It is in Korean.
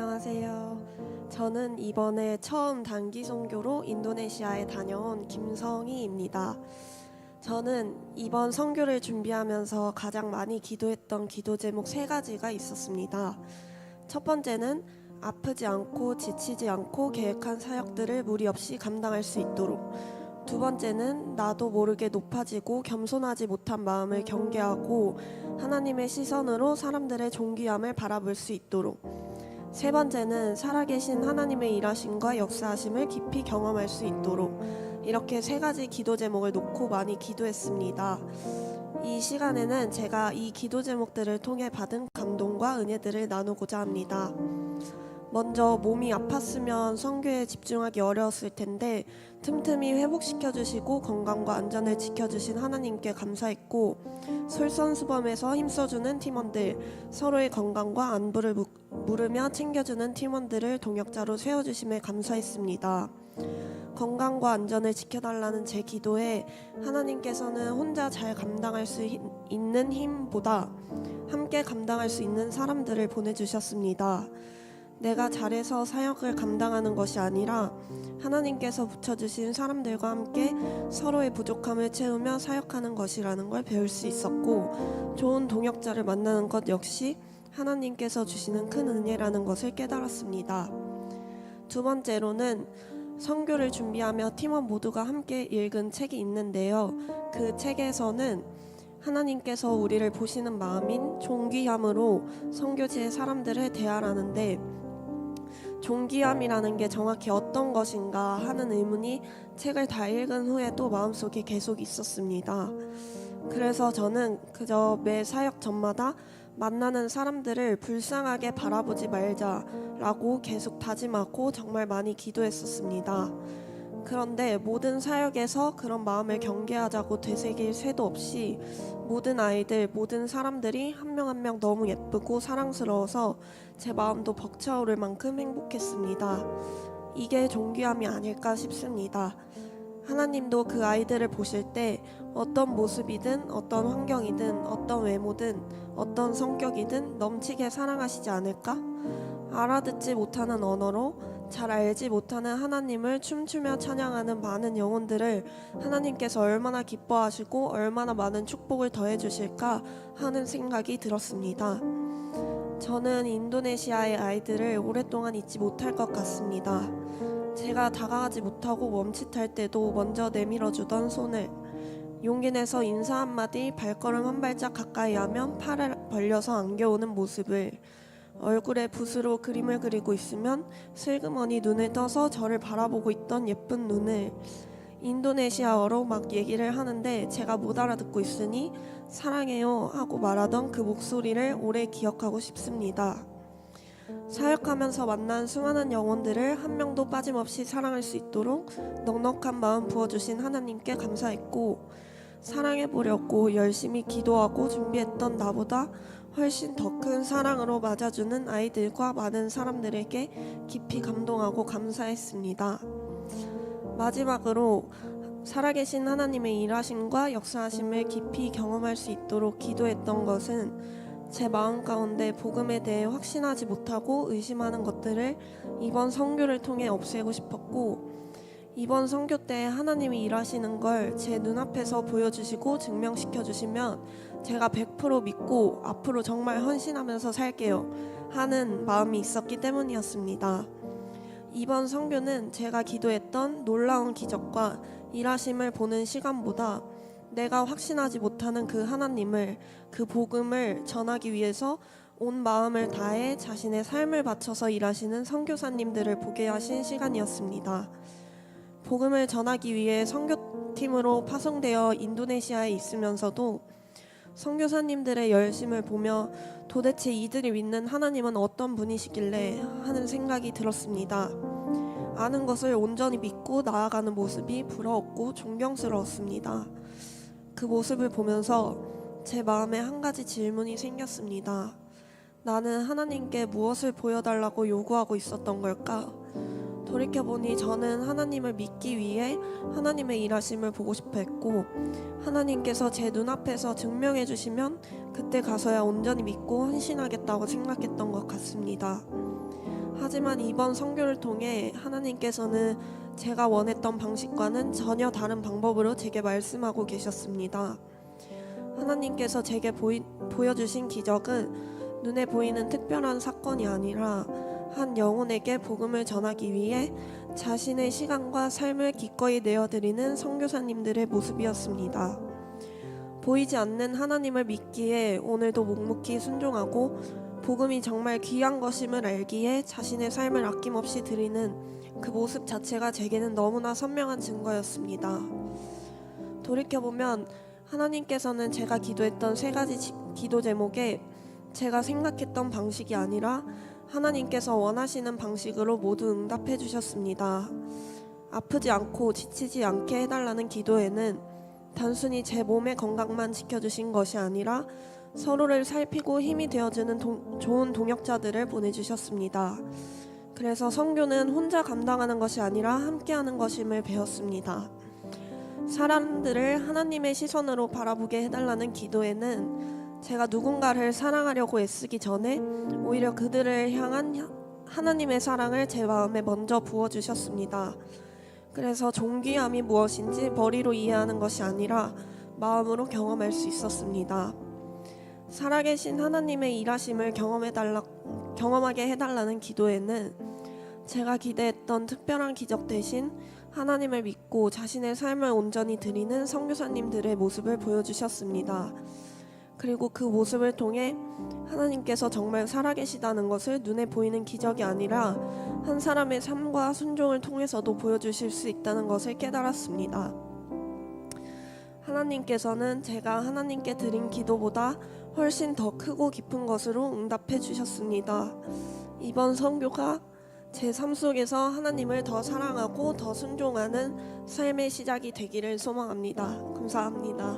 안녕하세요. 저는 이번에 처음 단기 선교로 인도네시아에 다녀온 김성희입니다. 저는 이번 선교를 준비하면서 가장 많이 기도했던 기도 제목 3가지가 있었습니다. 첫 번째는 아프지 않고 지치지 않고 계획한 사역들을 무리 없이 감당할 수 있도록, 두 번째는 나도 모르게 높아지고 겸손하지 못한 마음을 경계하고 하나님의 시선으로 사람들의 존귀함을 바라볼 수 있도록, 세 번째는 살아계신 하나님의 일하심과 역사하심을 깊이 경험할 수 있도록, 이렇게 3가지 기도 제목을 놓고 많이 기도했습니다. 이 시간에는 제가 이 기도 제목들을 통해 받은 감동과 은혜들을 나누고자 합니다. 먼저 몸이 아팠으면 선교에 집중하기 어려웠을 텐데 틈틈이 회복시켜주시고 건강과 안전을 지켜주신 하나님께 감사했고, 솔선수범해서 힘써주는 팀원들, 서로의 건강과 안부를 물으며 챙겨주는 팀원들을 동역자로 세워주심에 감사했습니다. 건강과 안전을 지켜달라는 제 기도에 하나님께서는 혼자 잘 감당할 수 있는 힘보다 함께 감당할 수 있는 사람들을 보내주셨습니다. 내가 잘해서 사역을 감당하는 것이 아니라 하나님께서 붙여주신 사람들과 함께 서로의 부족함을 채우며 사역하는 것이라는 걸 배울 수 있었고, 좋은 동역자를 만나는 것 역시 하나님께서 주시는 큰 은혜라는 것을 깨달았습니다. 두 번째로는 선교를 준비하며 팀원 모두가 함께 읽은 책이 있는데요. 그 책에서는 하나님께서 우리를 보시는 마음인 존귀함으로 선교지의 사람들을 대하라는데, 존귀함이라는 게 정확히 어떤 것인가 하는 의문이 책을 다 읽은 후에도 마음속에 계속 있었습니다. 그래서 저는 그저 매 사역 전마다 만나는 사람들을 불쌍하게 바라보지 말자라고 계속 다짐하고 정말 많이 기도했었습니다. 그런데 모든 사역에서 그런 마음을 경계하자고 되새길 새도 없이 모든 아이들, 모든 사람들이 한 명 한 명 너무 예쁘고 사랑스러워서 제 마음도 벅차오를 만큼 행복했습니다. 이게 존귀함이 아닐까 싶습니다. 하나님도 그 아이들을 보실 때 어떤 모습이든 어떤 환경이든 어떤 외모든 어떤 성격이든 넘치게 사랑하시지 않을까? 알아듣지 못하는 언어로 잘 알지 못하는 하나님을 춤추며 찬양하는 많은 영혼들을 하나님께서 얼마나 기뻐하시고 얼마나 많은 축복을 더해주실까 하는 생각이 들었습니다. 저는 인도네시아의 아이들을 오랫동안 잊지 못할 것 같습니다. 제가 다가가지 못하고 멈칫할 때도 먼저 내밀어주던 손을, 용기 내서 인사 한마디, 발걸음 한 발짝 가까이 하면 팔을 벌려서 안겨오는 모습을, 얼굴에 붓으로 그림을 그리고 있으면 슬그머니 눈을 떠서 저를 바라보고 있던 예쁜 눈을, 인도네시아어로 막 얘기를 하는데 제가 못 알아듣고 있으니 사랑해요 하고 말하던 그 목소리를 오래 기억하고 싶습니다. 사역하면서 만난 수많은 영혼들을 한 명도 빠짐없이 사랑할 수 있도록 넉넉한 마음 부어주신 하나님께 감사했고, 사랑해보려고 열심히 기도하고 준비했던 나보다 훨씬 더 큰 사랑으로 맞아주는 아이들과 많은 사람들에게 깊이 감동하고 감사했습니다. 마지막으로 살아계신 하나님의 일하심과 역사하심을 깊이 경험할 수 있도록 기도했던 것은, 제 마음 가운데 복음에 대해 확신하지 못하고 의심하는 것들을 이번 선교를 통해 없애고 싶었고, 이번 선교 때 하나님이 일하시는 걸 제 눈앞에서 보여주시고 증명시켜 주시면 제가 100% 믿고 앞으로 정말 헌신하면서 살게요 하는 마음이 있었기 때문이었습니다. 이번 선교는 제가 기도했던 놀라운 기적과 일하심을 보는 시간보다 내가 확신하지 못하는 그 하나님을, 그 복음을 전하기 위해서 온 마음을 다해 자신의 삶을 바쳐서 일하시는 선교사님들을 보게 하신 시간이었습니다. 복음을 전하기 위해 선교팀으로 파송되어 인도네시아에 있으면서도 선교사님들의 열심을 보며 도대체 이들이 믿는 하나님은 어떤 분이시길래 하는 생각이 들었습니다. 아는 것을 온전히 믿고 나아가는 모습이 부러웠고 존경스러웠습니다. 그 모습을 보면서 제 마음에 한 가지 질문이 생겼습니다. 나는 하나님께 무엇을 보여달라고 요구하고 있었던 걸까? 돌이켜보니 저는 하나님을 믿기 위해 하나님의 일하심을 보고 싶어 했고, 하나님께서 제 눈앞에서 증명해 주시면 그때 가서야 온전히 믿고 헌신하겠다고 생각했던 것 같습니다. 하지만 이번 선교를 통해 하나님께서는 제가 원했던 방식과는 전혀 다른 방법으로 제게 말씀하고 계셨습니다. 하나님께서 제게 보여주신 기적은 눈에 보이는 특별한 사건이 아니라 한 영혼에게 복음을 전하기 위해 자신의 시간과 삶을 기꺼이 내어드리는 선교사님들의 모습이었습니다. 보이지 않는 하나님을 믿기에 오늘도 묵묵히 순종하고 복음이 정말 귀한 것임을 알기에 자신의 삶을 아낌없이 드리는 그 모습 자체가 제게는 너무나 선명한 증거였습니다. 돌이켜보면 하나님께서는 제가 기도했던 3가지 기도 제목에 제가 생각했던 방식이 아니라 하나님께서 원하시는 방식으로 모두 응답해 주셨습니다. 아프지 않고 지치지 않게 해달라는 기도에는 단순히 제 몸의 건강만 지켜주신 것이 아니라 서로를 살피고 힘이 되어주는 좋은 동역자들을 보내주셨습니다. 그래서 선교는 혼자 감당하는 것이 아니라 함께하는 것임을 배웠습니다. 사람들을 하나님의 시선으로 바라보게 해달라는 기도에는 제가 누군가를 사랑하려고 애쓰기 전에 오히려 그들을 향한 하나님의 사랑을 제 마음에 먼저 부어주셨습니다. 그래서 존귀함이 무엇인지 머리로 이해하는 것이 아니라 마음으로 경험할 수 있었습니다. 살아계신 하나님의 일하심을 경험하게 해달라는 기도에는 제가 기대했던 특별한 기적 대신 하나님을 믿고 자신의 삶을 온전히 드리는 선교사님들의 모습을 보여주셨습니다. 그리고 그 모습을 통해 하나님께서 정말 살아계시다는 것을 눈에 보이는 기적이 아니라 한 사람의 삶과 순종을 통해서도 보여주실 수 있다는 것을 깨달았습니다. 하나님께서는 제가 하나님께 드린 기도보다 훨씬 더 크고 깊은 것으로 응답해 주셨습니다. 이번 선교가 제 삶 속에서 하나님을 더 사랑하고 더 순종하는 삶의 시작이 되기를 소망합니다. 감사합니다.